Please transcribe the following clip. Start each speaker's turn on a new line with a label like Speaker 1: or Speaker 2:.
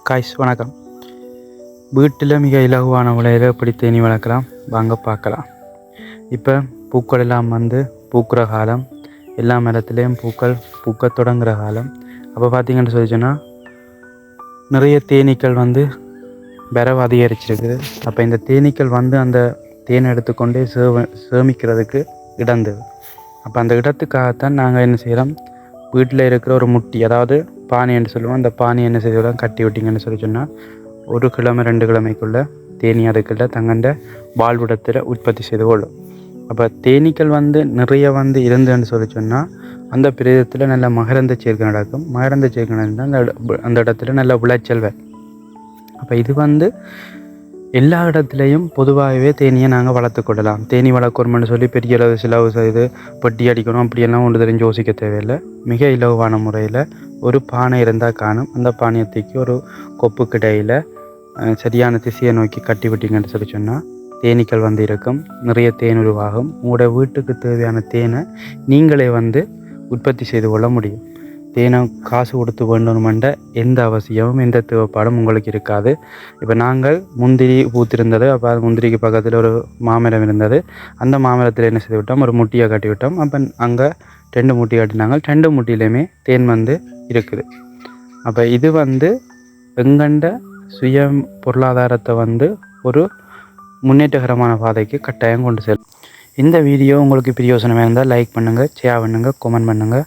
Speaker 1: Guys வணக்கம். வீட்டில் மிக இலகுவான விலையில் எப்படி தேனி வளர்க்கலாம் வாங்க பார்க்கலாம். இப்போ பூக்கள் எல்லாம் பூக்கிற காலம், எல்லா மரத்துலேயும் பூக்கள் பூக்க தொடங்குகிற காலம். அப்போ பார்த்திங்கன்னு சொல்லிச்சோன்னா நிறைய தேனீக்கள் வரவு அதிகரிச்சிருக்குது. அப்போ இந்த தேனீக்கள் அந்த தேனை எடுத்துக்கொண்டே சேமிக்கிறதுக்கு இடந்தது. அப்போ அந்த இடத்துக்காகத்தான் நாங்கள் என்ன செய்கிறோம், வீட்டில் இருக்கிற ஒரு முட்டி, அதாவது பானை என்று சொல்லுவோம், அந்த பானை என்ன செய்யலாம் கட்டி விட்டிங்கன்னு சொன்னால் 1 கிழமை 2 கிழமைக்குள்ளே தேனி அதுக்குள்ள தங்கண்ட வாழ்விடத்தில் உற்பத்தி செய்து கொள்ளும். அப்போ தேனீக்கள் நிறைய இருந்துன்னு சொன்னால் அந்த பிரதேசத்தில் நல்ல மகரந்த சேர்க்கை நடக்கும். மகரந்த சேர்க்கை நடந்தால் அந்த இடத்துல நல்ல விளைச்சல் வரும். அப்போ இது எல்லா இடத்துலையும் பொதுவாகவே தேனியை நாங்கள் வளர்த்து கொள்ளலாம். தேனி வளர்க்கணும்னு சொல்லி பெரிய அளவு செலவு செய்து பெட்டி அடிக்கணும் அப்படியெல்லாம் ஒன்று தெரிஞ்சு யோசிக்க தேவையில்லை. மிக இலகுவான முறையில் ஒரு பானை இருந்தால் காணும். அந்த பானையை தூக்கி ஒரு கொப்பு கிடையில் சரியான திசையை நோக்கி கட்டி விட்டிங்கன்னு சொன்னால் தேனீக்கள் இருக்கும். நிறைய தேன் உருவாகும். உங்களோட வீட்டுக்கு தேவையான தேனை நீங்களே உற்பத்தி செய்து கொள்ள முடியும். தேனை காசு கொடுத்து வேண்டணுமென்ற எந்த அவசியமும் எந்த தேவைப்பாடும் உங்களுக்கு இருக்காது. இப்போ நாங்கள் முந்திரி பூத்திருந்தது. அப்போ முந்திரிக்கு பக்கத்தில் ஒரு மாமரம் இருந்தது. அந்த மாமரத்தில் என்ன செய்து விட்டோம், ஒரு முட்டியை கட்டி விட்டோம். அப்போ அங்கே 2 முட்டி கட்டினாங்க. 2 முட்டிலையுமே தேன் இருக்குது. அப்போ இது எங்கண்ட சுய பொருளாதாரத்தை ஒரு முன்னேற்றகரமான பாதைக்கு கட்டாயம் கொண்டு செல்லும். இந்த வீடியோ உங்களுக்கு பிரயோசனமாக இருந்தால் லைக் பண்ணுங்கள், ஷேர் பண்ணுங்கள், கமெண்ட் பண்ணுங்கள்.